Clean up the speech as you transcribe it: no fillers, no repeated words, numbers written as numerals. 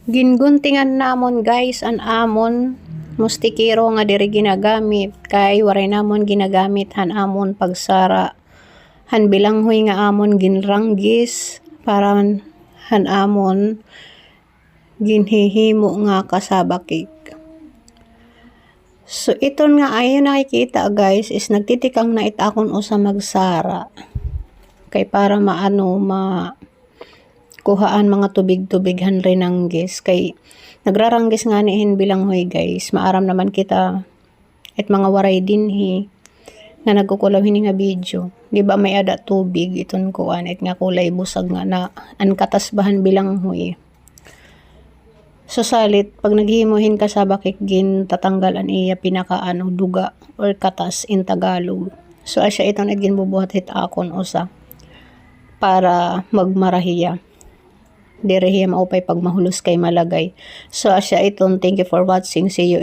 Ginguntingan namon guys an amon mustikero nga diri ginagamit kay waray namon ginagamit han amon pagsara. Han bilanghoy nga amon ginranggis para han amon ginhihimo nga kasabakik. So iton nga ayon nakikita guys is nagtitikang na itakon usa magsara. Kay para maano kuhaan mga tubig-tubighan rin ang gis kay nagraranggis nga nihin bilanghoy guys maaram naman kita at mga waray dinhi nga nagkukulaw hini nga video di ba may ada tubig iton kuan at nga kulay busag nga na an katasbahan bilanghoy. So salit pag naghimuhin ka sa bakik gin tatanggal an iya pinakaano duga or katas in Tagalog. So asya iton at ginbubuhat hit akon usa para magmarahiya. Direhiya maupay pag mahulos kay malagay. So asya iton, thank you for watching. See you in